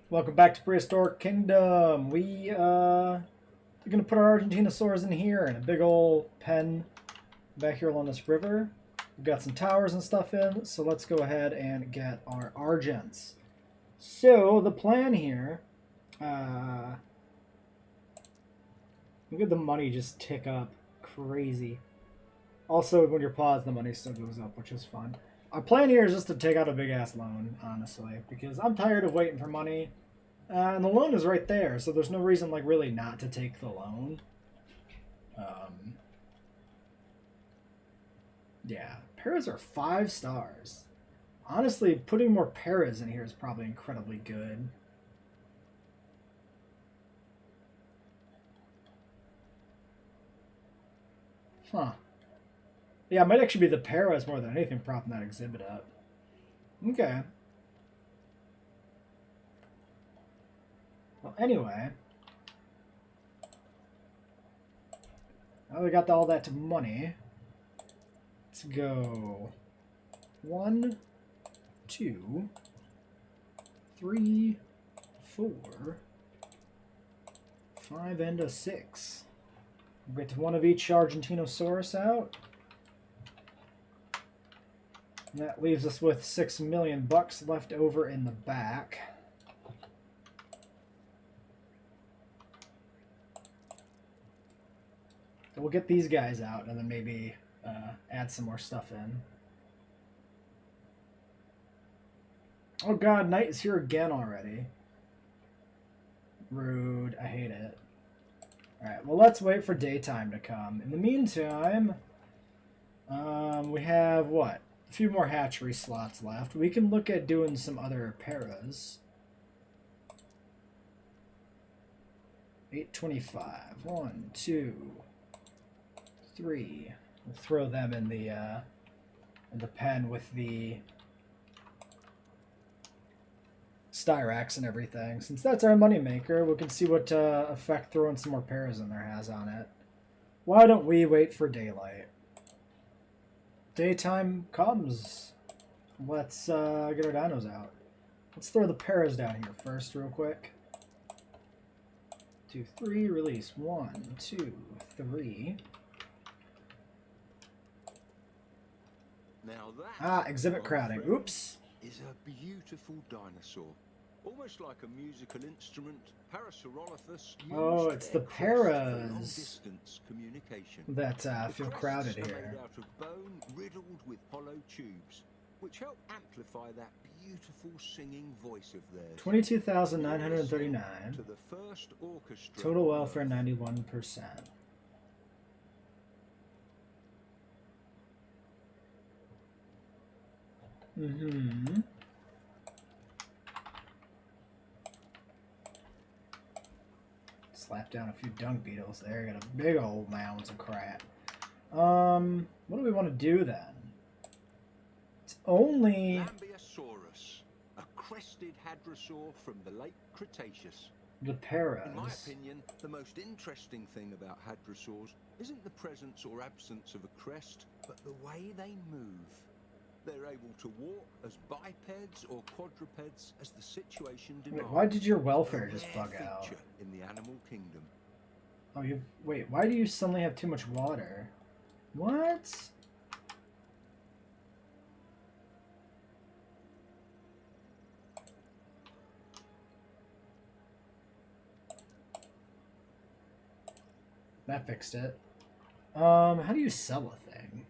Welcome back to Prehistoric Kingdom. We're gonna put our Argentinosaurs in here in a big old pen back here along this river. We've got some towers and stuff in, so let's go ahead and get our Argents. So the plan here, look at the money just tick up crazy. Also, when you're paused, the money still goes up, which is fun. Our plan here is just to take out a big ass loan, honestly, because I'm tired of waiting for money. And the loan is right there, so there's no reason, like, really not to take the loan. Yeah, paras are 5 stars. Honestly, putting more paras in here is probably incredibly good. Huh. Yeah, it might actually be the paras more than anything propping that exhibit up. Okay. Well, anyway. Now we got all that to money. Let's go 1, 2, 3, 4, 5, and a 6. We'll get one of each Argentinosaurus out. And that leaves us with $6 million left over in the back. So we'll get these guys out and then maybe add some more stuff in. Oh god, night is here again already. Rude. I hate it. Alright, well let's wait for daytime to come. In the meantime, we have, what? A few more hatchery slots left. We can look at doing some other paras. 825. 1, 2, 3. We'll throw them in the pen with the Styrax and everything. Since that's our moneymaker, we can see what effect throwing some more paras in there has on it. Why don't we wait for daylight? Daytime comes. Let's get our dinos out. Let's throw the paras down here first real quick. 2, 3, release. 1, 2, 3. Now that, exhibit crowding. Oops. Is a beautiful dinosaur. Almost like a musical instrument, Parasaurolophus Oh, it's the paras long-distance communication. that The feel crests crowded are here. made out of bone riddled with hollow tubes, which help amplify that beautiful singing voice of theirs. 22,939. To the first orchestra. Total welfare 91%. Mm-hmm. Slap down a few dung beetles there. Got a big old mounds of crap. What do we want to do then? It's only Lambeosaurus, a crested hadrosaur from the late Cretaceous. the paras. In my opinion, the most interesting thing about hadrosaurs isn't the presence or absence of a crest, but the way they move. They're able to walk as bipeds or quadrupeds as the situation demands. Wait, why did your welfare A just rare bug out? feature in the animal kingdom. Oh, wait, why do you suddenly have too much water? What? That fixed it. How do you sell a thing?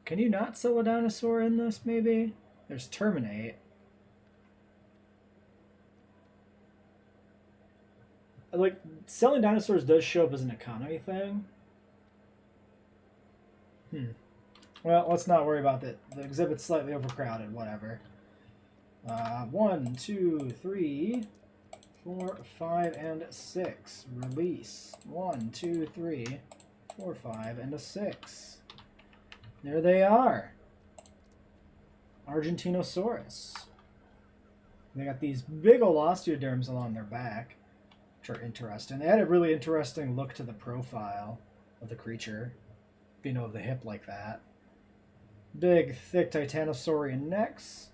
Can you not sell a dinosaur in this, maybe? There's terminate. Like, selling dinosaurs does show up as an economy thing. Well, let's not worry about that. The exhibit's slightly overcrowded, whatever. 1, 2, 3, 4, 5, and 6. Release. 1, 2, 3, 4, 5, and a 6. There they are. Argentinosaurus. They got these big old osteoderms along their back, which are interesting. They had a really interesting look to the profile of the creature, being over the hip like that. Big, thick titanosaurian necks,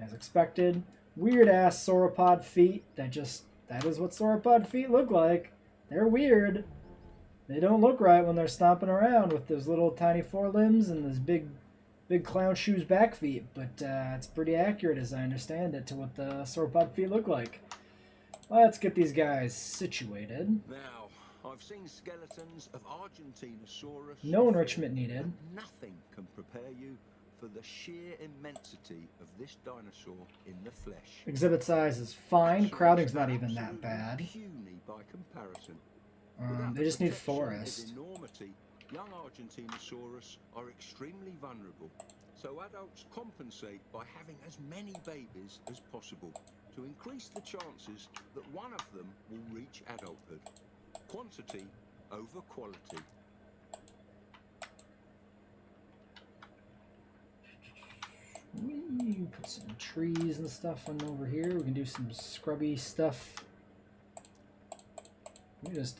as expected. weird ass sauropod feet. That is what sauropod feet look like. They're weird. They don't look right when they're stomping around with those little tiny forelimbs and those big clown shoes back feet. But it's pretty accurate, as I understand it, to what the sauropod feet look like. Let's get these guys situated. Now, I've seen skeletons of Argentinosaurus. No enrichment needed. But nothing can prepare you for the sheer immensity of this dinosaur in the flesh. Exhibit size is fine. Crowding's not even that bad. Puny by comparison. They just need Protection forest. of enormity, young Argentinosaurus are extremely vulnerable. So adults compensate by having as many babies as possible to increase the chances that one of them will reach adulthood. Quantity over quality. We put some trees and stuff on over here. We can do some scrubby stuff. We just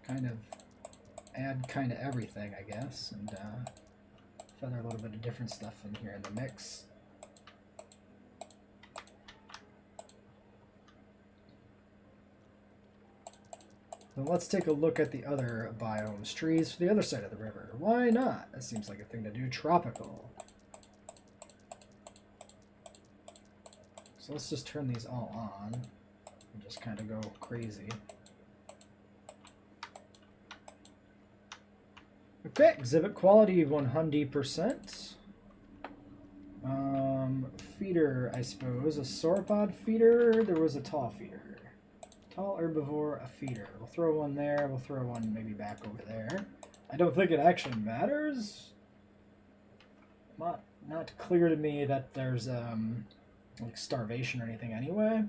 kind of add kind of everything, I guess, and feather a little bit of different stuff in here in the mix. Then let's take a look at the other biomes. Trees for the other side of the river. Why not? That seems like a thing to do. Tropical. So let's just turn these all on and just kind of go crazy. Okay, exhibit quality 100%. Feeder, I suppose. A sauropod feeder. There was a tall feeder. Tall herbivore, a feeder. We'll throw one there. We'll throw one maybe back over there. I don't think it actually matters. Not clear to me that there's like starvation or anything anyway.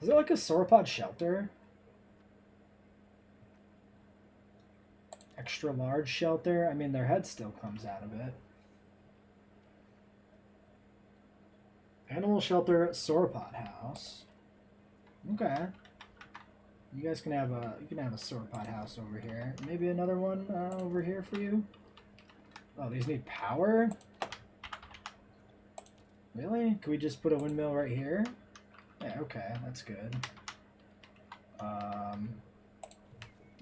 Is it like a sauropod shelter? Extra large shelter? I mean, their head still comes out of it. Animal shelter, sauropod house. Okay. You guys can have a sauropod house over here. Maybe another one over here for you. Oh, these need power? Really? Can we just put a windmill right here? Yeah, okay, that's good.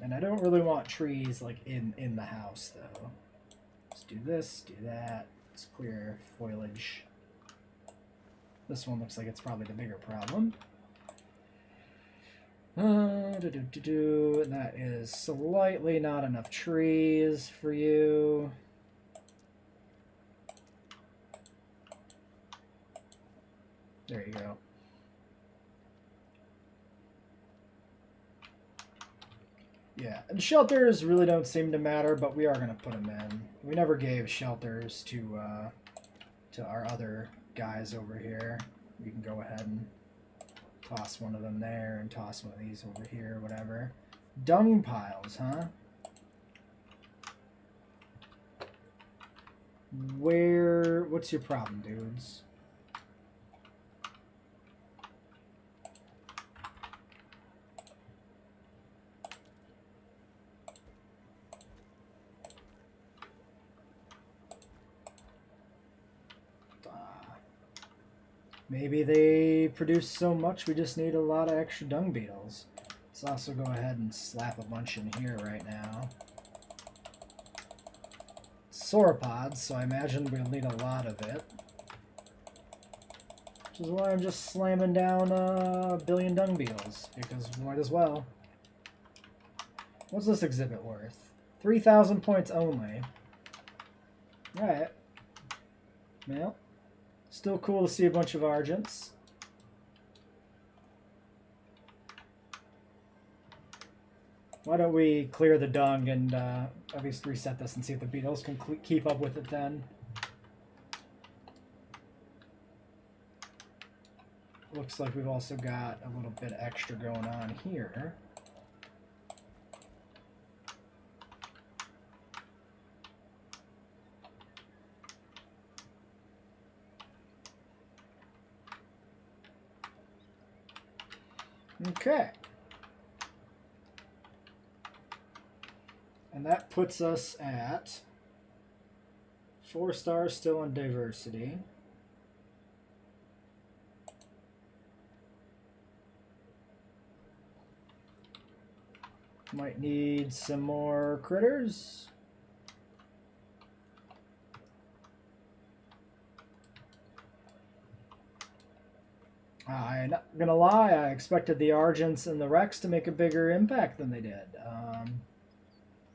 And I don't really want trees like in the house though. Let's do this, do that. Let's clear foliage. This one looks like it's probably the bigger problem. That is slightly not enough trees for you. There you go. Yeah, and shelters really don't seem to matter, but we are going to put them in. We never gave shelters to our other guys over here. We can go ahead and toss one of them there and toss one of these over here, whatever. Dung piles, huh? What's your problem, dudes? Maybe they produce so much we just need a lot of extra dung beetles. Let's also go ahead and slap a bunch in here right now. Sauropods, so I imagine we'll need a lot of it. Which is why I'm just slamming down a billion dung beetles, because we might as well. What's this exhibit worth? 3,000 points only. Alright. Well. Still cool to see a bunch of Argents. Why don't we clear the dung and at least reset this and see if the beetles can keep up with it then. Looks like we've also got a little bit extra going on here. Okay. And that puts us at 4 stars still on diversity. Might need some more critters. I'm not gonna lie, I expected the Argents and the Rex to make a bigger impact than they did.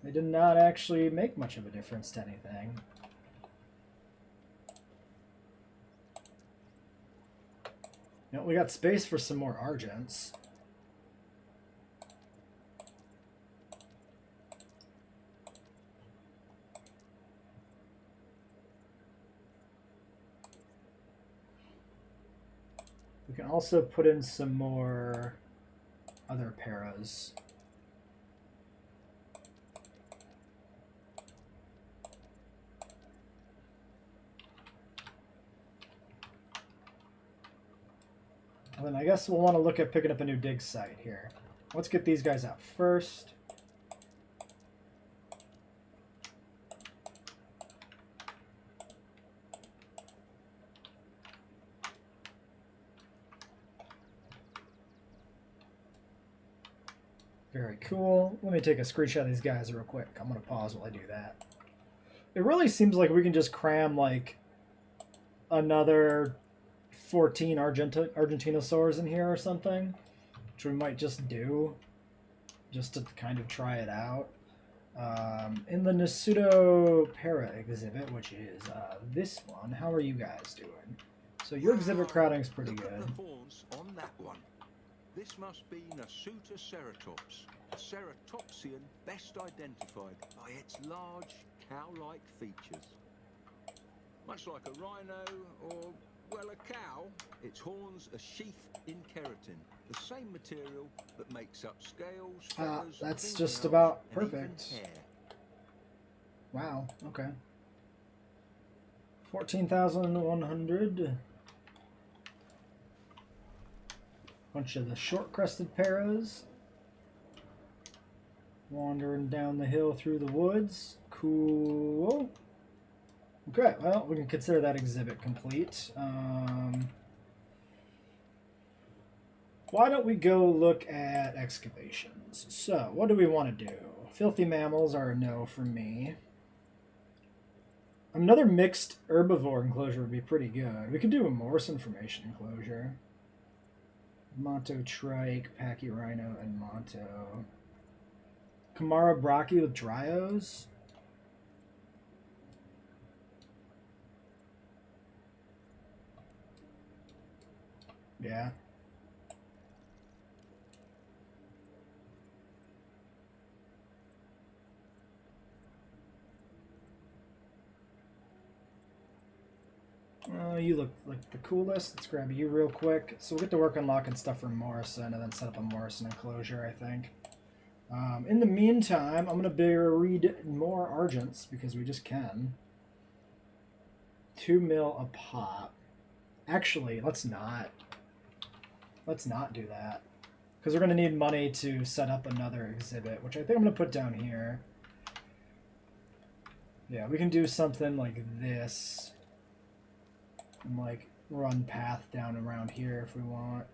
They did not actually make much of a difference to anything. You know, we got space for some more Argents. We can also put in some more other paras. And then I guess we'll want to look at picking up a new dig site here. Let's get these guys out first. Very cool. Let me take a screenshot of these guys real quick. I'm going to pause while I do that. It really seems like we can just cram like another 14 Argentinosaurs in here or something, which we might just do, just to kind of try it out. In the Nasudo Para exhibit, which is this one, how are you guys doing? So your exhibit crowding is pretty Look good. at the horns on that one. This must be Nasuta ceratops, a ceratopsian best identified by its large cow-like features. Much like a rhino or, well, a cow, its horns are sheathed in keratin, the same material that makes up scales, feathers, that's just fingernails, about and even perfect. hair. Wow, okay. 14,100. Bunch of the short-crested paras. Wandering down the hill through the woods. Cool. Okay, well, we can consider that exhibit complete. Why don't we go look at excavations? So, what do we want to do? Filthy mammals are a no for me. Another mixed herbivore enclosure would be pretty good. We could do a Morrison formation enclosure. Monto trike, pachyrhino, and Monto. Kamara brachii with Dryos. Yeah. You look like the coolest. Let's grab you real quick. So we'll get to work unlocking stuff for Morrison and then set up a Morrison enclosure, I think. In the meantime, I'm going to read more Argents because we just can. 2 mil a pop. Actually, let's not. Let's not do that. Because we're going to need money to set up another exhibit, which I think I'm going to put down here. Yeah, we can do something like this. And like run path down around here if we want.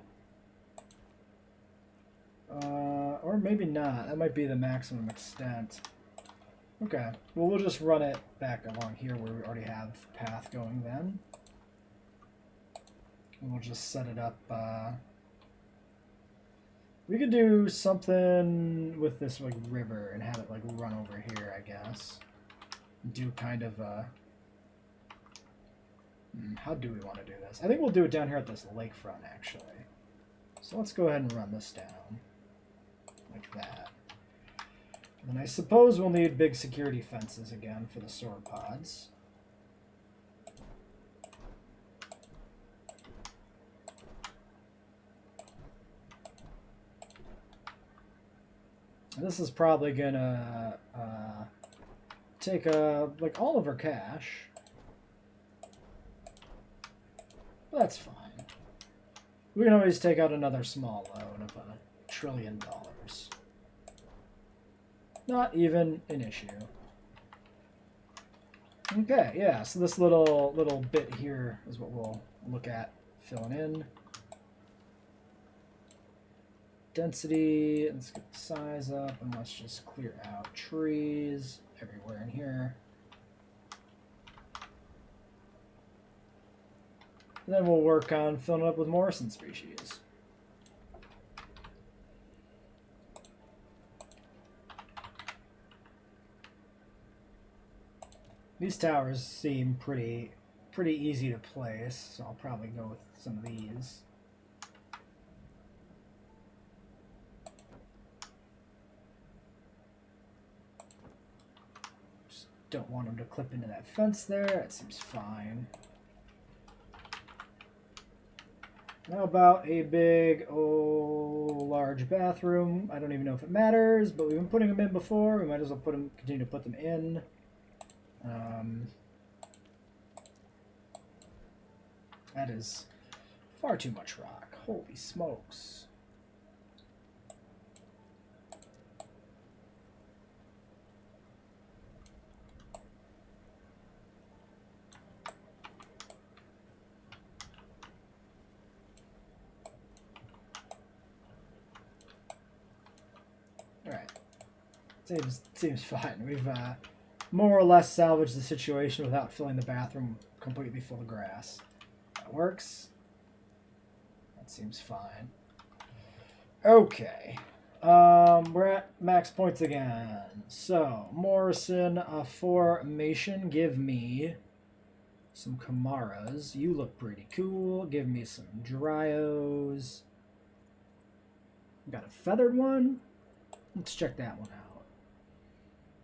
Or maybe not. That might be the maximum extent. Okay. Well, we'll just run it back along here where we already have path going then. And we'll just set it up. We could do something with this like river and have it like run over here, I guess. Do kind of how do we want to do this? I think we'll do it down here at this lakefront, actually. So let's go ahead and run this down. Like that. And then I suppose we'll need big security fences again for the sauropods. And this is probably gonna take like all of our cash. That's fine. We can always take out another small loan of $1 trillion. Not even an issue. Okay, yeah, so this little bit here is what we'll look at filling in. density. Let's get the size up, and let's just clear out trees everywhere in here. And then we'll work on filling it up with Morrison species. These towers seem pretty easy to place, so I'll probably go with some of these. Just don't want them to clip into that fence there. That seems fine. How about a big, large bathroom? I don't even know if it matters, but we've been putting them in before. We might as well continue to put them in. That is far too much rock. Holy smokes. Alright. Seems fine. We've more or less salvaged the situation without filling the bathroom completely full of grass. That works. That seems fine. Okay. We're at max points again. So, Morrison formation. Give me some Kamaras. You look pretty cool. Give me some Dryos. Got a feathered one. Let's check that one out.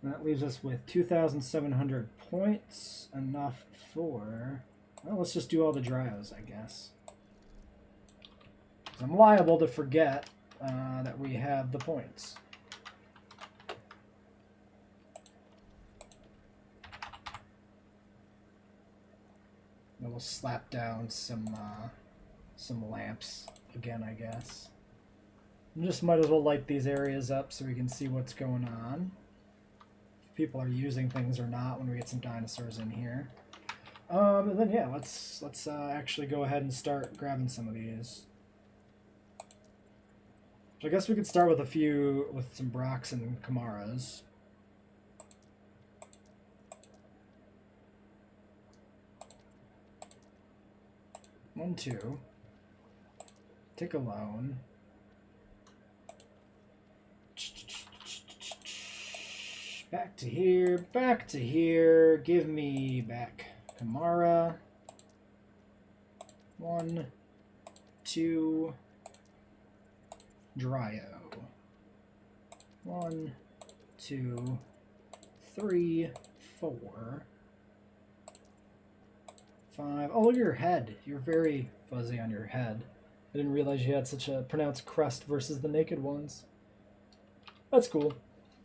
And that leaves us with 2,700 points. Enough for... Well, let's just do all the Dryos, I guess. I'm liable to forget that we have the points. And we'll slap down some lamps again, I guess. We just might as well light these areas up so we can see what's going on. If people are using things or not when we get some dinosaurs in here. And then yeah, let's actually go ahead and start grabbing some of these. So I guess we could start with some Brocks and Kamaras. One, two. Take a loan. Back to here, back to here. Give me back Kamara. 1, 2. Dryo. 1, 2, 3, 4, 5. Oh, look at your head. You're very fuzzy on your head. I didn't realize you had such a pronounced crest versus the naked ones. That's cool.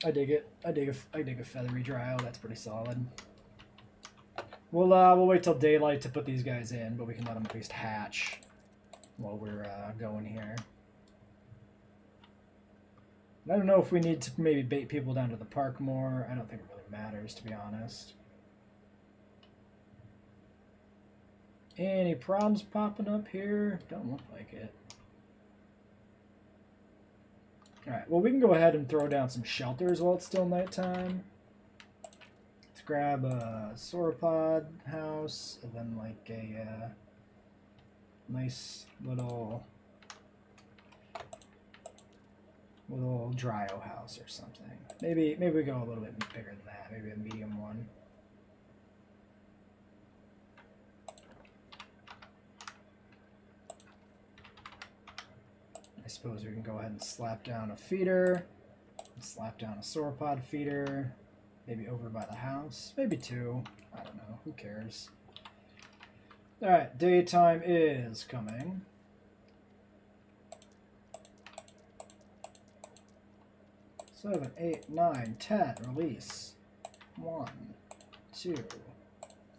I dig it. I dig a feathery Dryo. That's pretty solid. We'll wait till daylight to put these guys in, but we can let them at least hatch while we're going here. I don't know if we need to maybe bait people down to the park more. I don't think it really matters, to be honest. Any problems popping up here? Don't look like it. Alright, well we can go ahead and throw down some shelters while it's still nighttime. Let's grab a sauropod house, and then like a nice little Dryo house or something. Maybe we go a little bit bigger than that. Maybe a medium one. I suppose we can go ahead and slap down a feeder, and slap down a sauropod feeder, maybe over by the house, maybe 2. I don't know. Who cares? All right, daytime is coming. 7, 8, 9, 10. Release. 1, 2,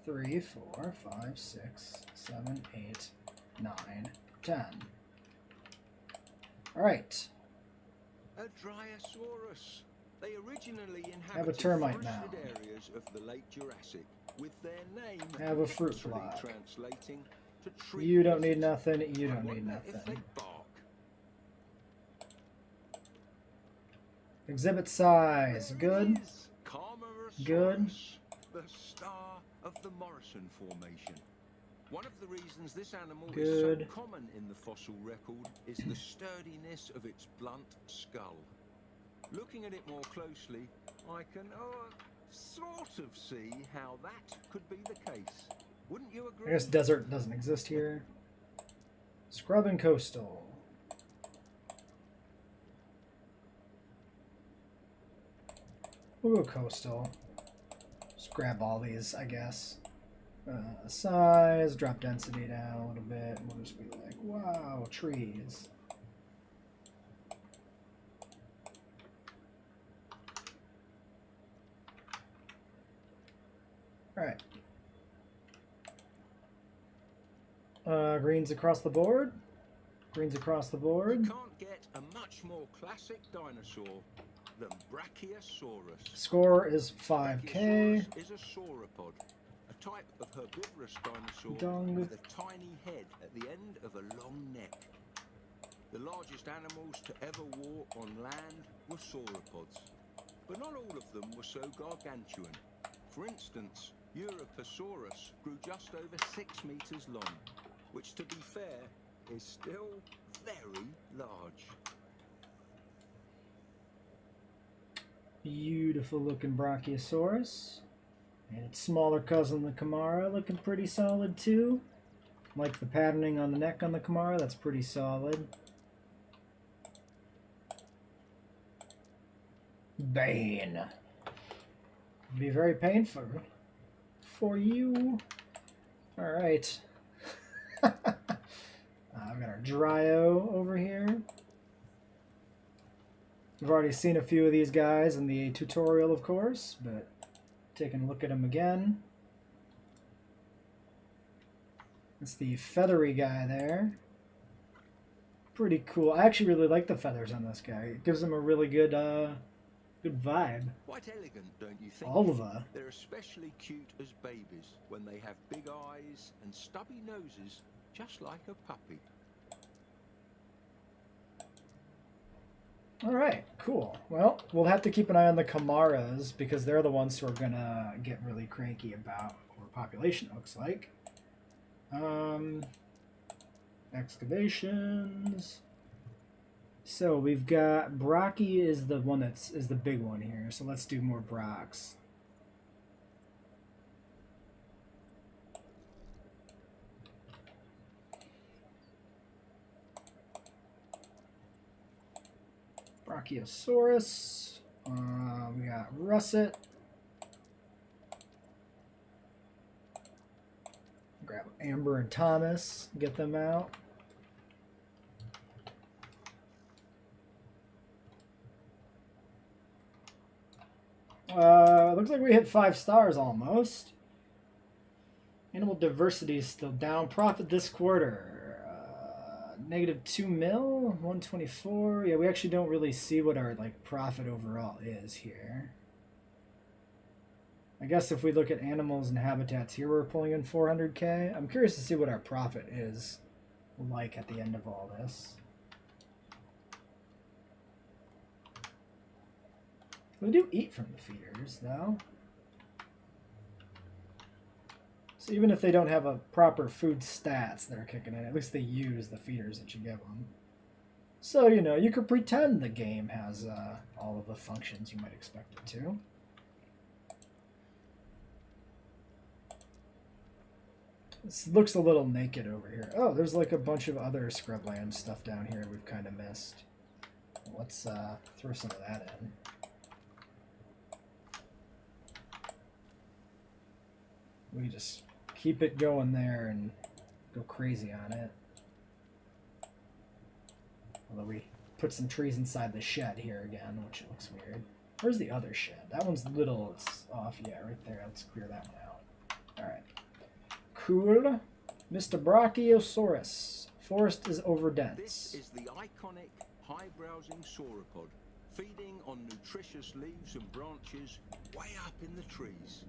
3, 4, 5, 6, 7, 8, 9, 10. All right. A Dryosaurus. They originally Have a inhabited termite forested mound. areas of the late Jurassic, with their name Have a fruit literally block. translating to tree You don't need lizards. nothing. You I don't need wonder if nothing. they bark. Exhibit size. Good. Good. The star of the Morrison Formation. One of the reasons this animal Good. is so common in the fossil record is the sturdiness of its blunt skull. Looking at it more closely, I can sort of see how that could be the case. Wouldn't you agree? I guess desert doesn't exist here. Scrub and coastal. We'll go coastal. Just grab all these, I guess. Size, drop density down a little bit. We'll just be like, wow, trees. Alright. Greens across the board. Greens across the board. You can't get a much more classic dinosaur than Brachiosaurus. Score is 5K. Brachiosaurus is a sauropod, a type of herbivorous dinosaur with a tiny head at the end of a long neck. The largest animals to ever walk on land were sauropods, but not all of them were so gargantuan. For instance, Europasaurus grew just over 6 meters long, which, to be fair, is still very large. Beautiful looking Brachiosaurus. And its smaller cousin, the Camara, looking pretty solid too. Like the patterning on the neck on the Camara, that's pretty solid. Bane. Be very painful for you. Alright. I've got our Dryo over here. We've already seen a few of these guys in the tutorial, of course, but taking a look at them again. It's the feathery guy there. Pretty cool. I actually really like the feathers on this guy. It gives him a really good good vibe. Quite elegant, don't you think? Oliver. They're especially cute as babies when they have big eyes and stubby noses, just like a puppy. Alright, cool. Well, we'll have to keep an eye on the Camaras because they're the ones who are gonna get really cranky about overpopulation, it looks like. Excavations. So we've got Brachie is the one is the big one here. So let's do more Brocs. Brachiosaurus. We got Russet. Grab Amber and Thomas. Get them out. Looks like we hit 5 stars almost. Animal diversity is still down. Profit this quarter. -2 mil, 124. Yeah, we actually don't really see what our profit overall is here. I guess if we look at animals and habitats here, we're pulling in 400K. I'm curious to see what our profit is like at the end of all this. We do eat from the feeders, though. So even if they don't have a proper food stats that are kicking in, at least they use the feeders that you give them. So, you know, you could pretend the game has all of the functions you might expect it to. This looks a little naked over here. Oh, there's like a bunch of other scrubland stuff down here we've kind of missed. Let's throw some of that in. We just keep it going there and go crazy on it. Although we put some trees inside the shed here again, which looks weird. Where's the other shed? That one's little, it's off, yeah, right there. Let's clear that one out. Alright. Cool. Mr. Brachiosaurus. Forest is overdense. This is the iconic high-browsing sauropod, feeding on nutritious leaves and branches way up in the trees.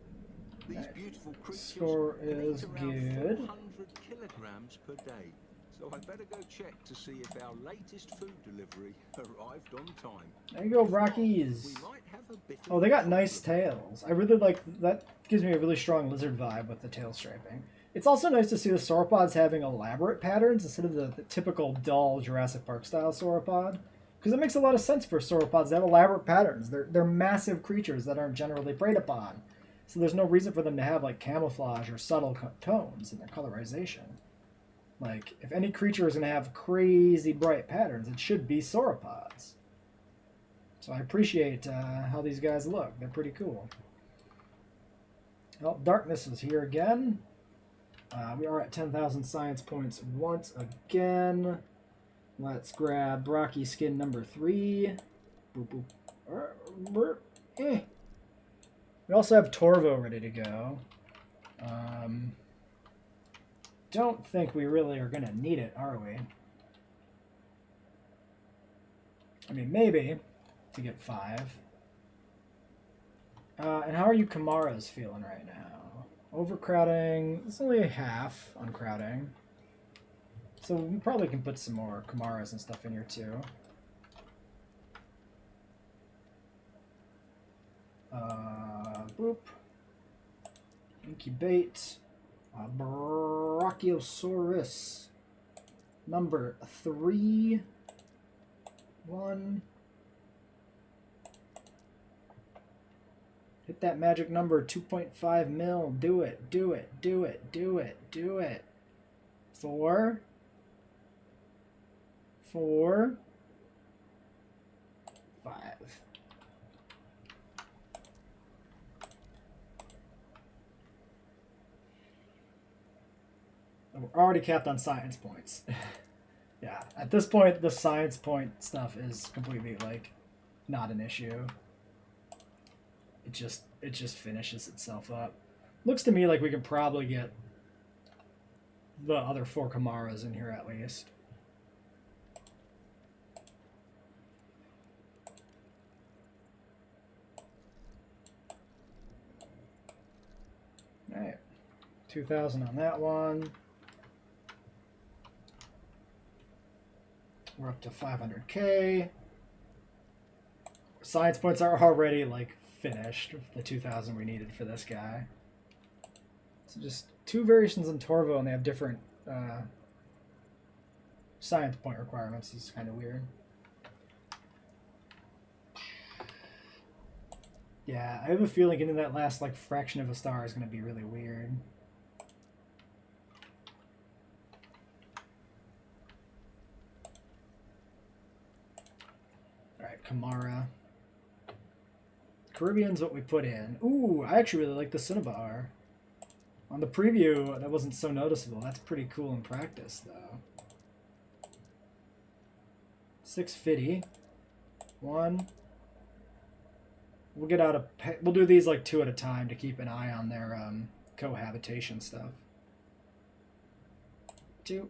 These beautiful creatures Score can is eat around good. 400 kilograms per day. So I better go check to see if our latest food delivery arrived on time. There you go, If not, Rockies. we might have a bit Oh, of they a got nice problem. tails. I really like that. Gives me a really strong lizard vibe with the tail striping. It's also nice to see the sauropods having elaborate patterns instead of the typical dull Jurassic Park style sauropod. Because it makes a lot of sense for sauropods to have elaborate patterns. They're massive creatures that aren't generally preyed upon. So there's no reason for them to have like camouflage or subtle tones in their colorization. Like, if any creature is going to have crazy bright patterns, it should be sauropods. So I appreciate how these guys look. They're pretty cool. Well, darkness is here again. We are at 10,000 science points once again. Let's grab Brocky skin number 3. Boop, boop. We also have Torvo ready to go. Don't think we really are going to need it, are we? I mean, maybe to get 5. And how are you Kamaras feeling right now? Overcrowding. It's only a half on crowding. So we probably can put some more Kamaras and stuff in here too. Boop. Incubate. Brachiosaurus. Number 3. 1. Hit that magic number, 2.5 mil. Do it, do it, do it, do it, do it. 4. 4. 5. We're already capped on science points. Yeah, at this point, the science point stuff is completely, like, not an issue. It just finishes itself up. Looks to me like we can probably get the other 4 Kamaras in here at least. Alright. 2,000 on that one. We're up to 500k. Science points are already, like, finished. The 2,000 we needed for this guy. So just 2 variations in Torvo, and they have different science point requirements. It's kind of weird. Yeah, I have a feeling getting that last, like, fraction of a star is going to be really weird. Alright, Kamara. Caribbean's what we put in. Ooh, I actually really like the Cinnabar. On the preview, that wasn't so noticeable. That's pretty cool in practice, though. 650. 1. We'll get out of. We'll do these like 2 at a time to keep an eye on their cohabitation stuff. 2.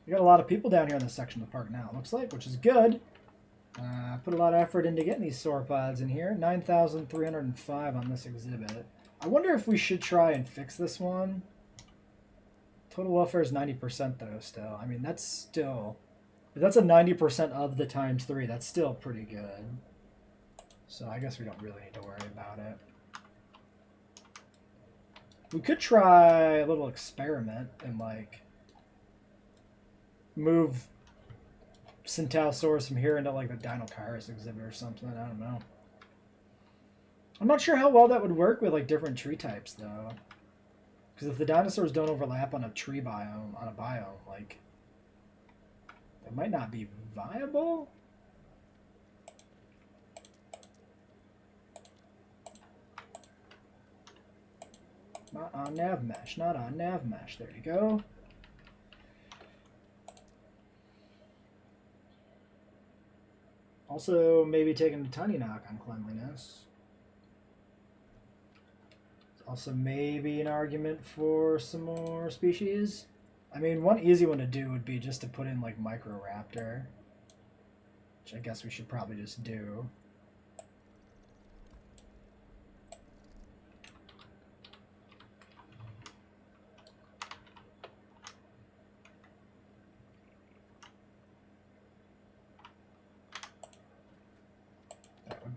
We got a lot of people down here in this section of the park now, it looks like, which is good. Put a lot of effort into getting these sauropods in here. 9,305 on this exhibit. I wonder if we should try and fix this one. Total welfare is 90% though still. I mean, that's still... If that's a 90% of the times 3, that's still pretty good. So I guess we don't really need to worry about it. We could try a little experiment and, like, move Centaurosaurus from here into, like, the Dinochirus exhibit or something. I don't know. I'm not sure how well that would work with, like, different tree types, though. Because if the dinosaurs don't overlap on a tree biome, on a biome, like, it might not be viable? Not on nav mesh, not on nav mesh. There you go. Also, maybe taking a tiny knock on cleanliness. Also, maybe an argument for some more species. I mean, one easy one to do would be just to put in, like, Microraptor. Which I guess we should probably just do.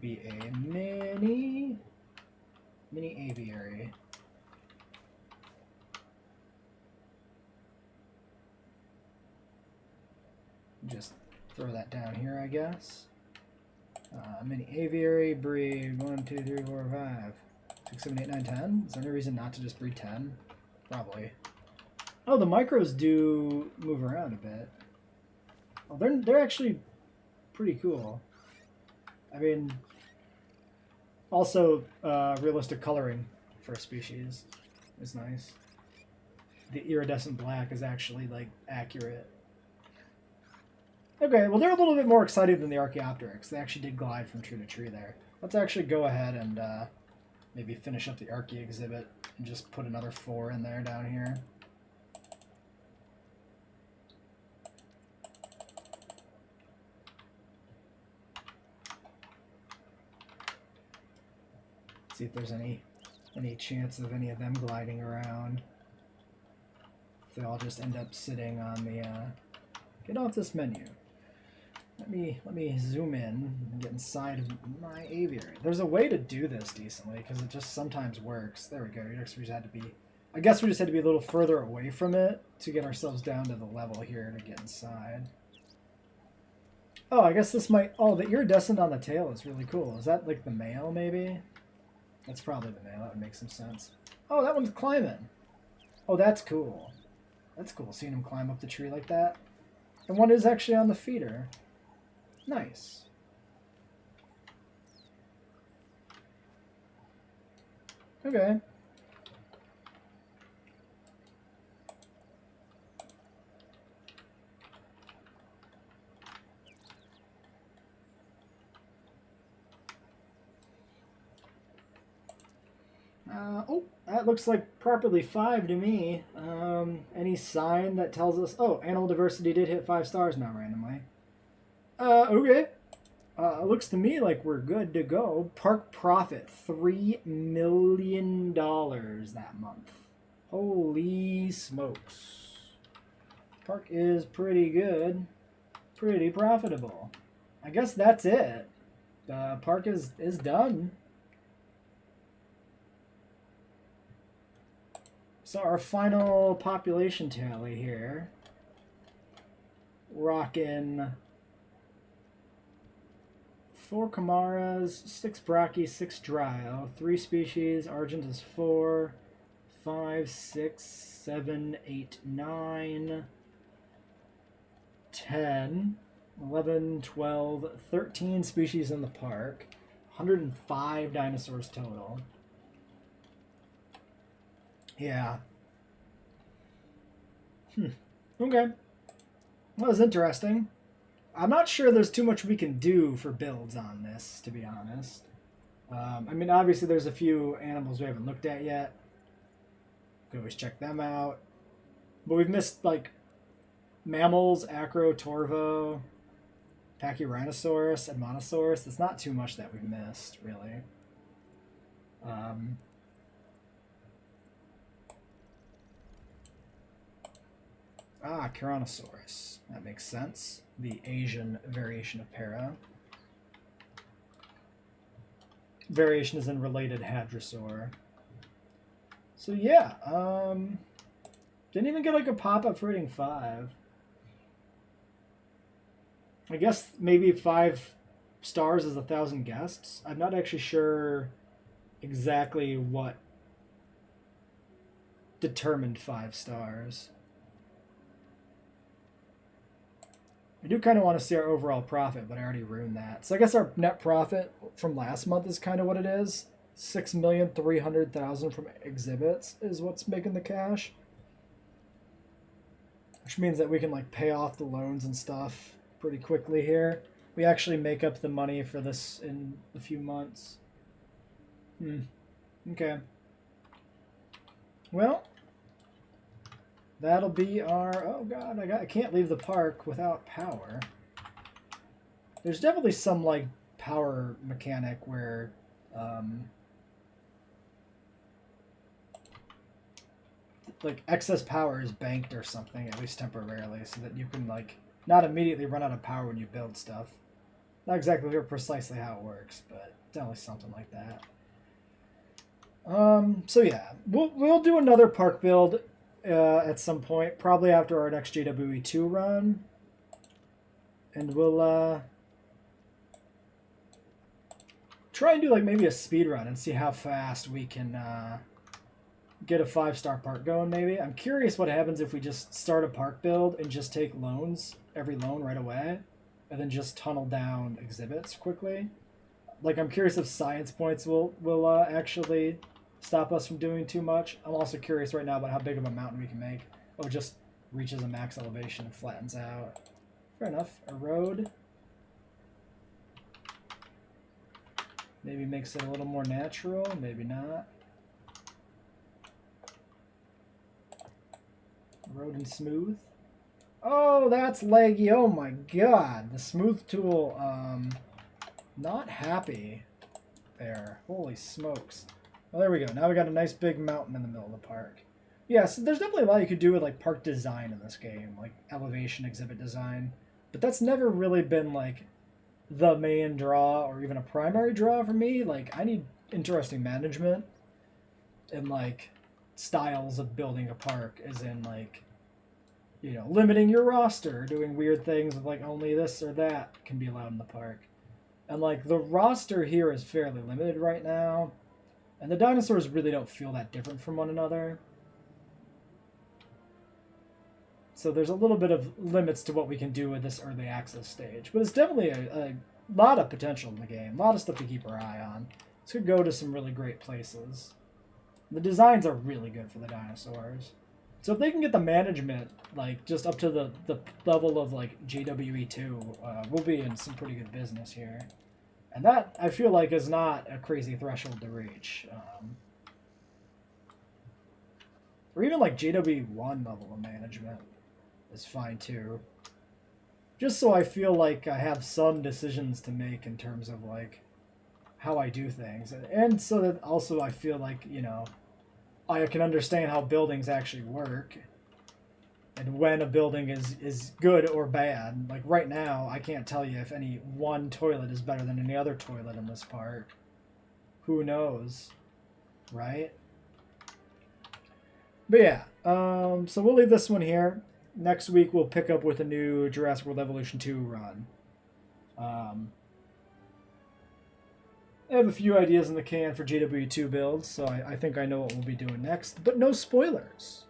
be a mini aviary. Just throw that down here, I guess. Mini aviary, breed 1, 2, 3, 4, 5, 6, 7, 8, 9, 10. Is there any reason not to just breed 10? Probably. Oh, the micros do move around a bit. Oh, they're actually pretty cool. I mean, also realistic coloring for a species is nice. The iridescent black is actually like accurate. Okay, well they're a little bit more exciting than the Archaeopteryx. They actually did glide from tree to tree there. Let's actually go ahead and maybe finish up the Archae exhibit and just put another 4 in there down here. See if there's any chance of any of them gliding around. If they all just end up sitting on the get off this menu. Let me zoom in and get inside of my aviary. There's a way to do this decently because it just sometimes works. There we go. We just had to be, I guess we just had to be a little further away from it to get ourselves down to the level here to get inside. Oh, I guess this might, oh, the iridescent on the tail is really cool. Is that like the male maybe? That's probably the male. That would make some sense. Oh, that one's climbing. Oh, that's cool. That's cool, seeing him climb up the tree like that. And one is actually on the feeder. Nice. Okay. Oh, that looks like properly 5 to me. Any sign that tells us... Oh, animal diversity did hit 5 stars now randomly. Okay. Looks to me like we're good to go. Park profit, $3 million that month. Holy smokes. Park is pretty good. Pretty profitable. I guess that's it. Park is done. So our final population tally here. Rockin' 4 Camaras, 6 Brachy, 6 Dryo, 3 species. Argent is 4, 5, 6, 7, 8, 9, 10, 11, 12, 13 species in the park. 105 dinosaurs total. Yeah. Okay. That was interesting. I'm not sure there's too much we can do for builds on this, to be honest. I mean, obviously there's a few animals we haven't looked at yet. Could always check them out. But we've missed, like, mammals, Acro, Torvo, Pachyrhinosaurus, and Monosaurus. That's not too much that we've missed, really. Tyrannosaurus. That makes sense. The Asian variation of Para. Variation is in related Hadrosaur. So yeah, didn't even get like a pop-up for rating 5. I guess maybe 5 stars is 1,000 guests. I'm not actually sure exactly what determined 5 stars. I do kind of want to see our overall profit, but I already ruined that. So I guess our net profit from last month is kind of what it is. 6,300,000 from exhibits is what's making the cash. Which means that we can like pay off the loans and stuff pretty quickly here. We actually make up the money for this in a few months. Okay. Well, that'll be our... Oh god, I can't leave the park without power. There's definitely some like power mechanic where like excess power is banked or something, at least temporarily, so that you can like not immediately run out of power when you build stuff. Not exactly sure precisely how it works, but definitely something like that. So yeah, we'll do another park build at some point, probably after our next JWE2 run, and we'll try and do like maybe a speed run and see how fast we can get a 5-star park going. Maybe I'm curious what happens if we just start a park build and just take loans, every loan right away, and then just tunnel down exhibits quickly. Like I'm curious if science points will actually stop us from doing too much. I'm also curious right now about how big of a mountain we can make. Oh, it just reaches a max elevation and flattens out. Fair enough. A road. Maybe makes it a little more natural. Maybe not. Road and smooth. Oh, that's laggy. Oh my god. The smooth tool, not happy there. Holy smokes. Well, there we go. Now we got a nice big mountain in the middle of the park. Yeah, so there's definitely a lot you could do with like park design in this game, like elevation exhibit design. But that's never really been like the main draw or even a primary draw for me. Like I need interesting management and like styles of building a park, as in like, you know, limiting your roster, doing weird things with like only this or that can be allowed in the park. And like the roster here is fairly limited right now. And the dinosaurs really don't feel that different from one another. So there's a little bit of limits to what we can do with this early access stage. But it's definitely a lot of potential in the game. A lot of stuff to keep our eye on. This could go to some really great places. The designs are really good for the dinosaurs. So if they can get the management like just up to the level of like JWE2, we'll be in some pretty good business here. And that, I feel like, is not a crazy threshold to reach. Or even like JW1 level of management is fine too. Just so I feel like I have some decisions to make in terms of like how I do things. And so that also I feel like, you know, I can understand how buildings actually work. And when a building is good or bad. Like right now, I can't tell you if any one toilet is better than any other toilet in this park. Who knows, right? But yeah, so we'll leave this one here. Next week we'll pick up with a new Jurassic World Evolution 2 run. I have a few ideas in the can for JW2 builds, so I think I know what we'll be doing next, but no spoilers.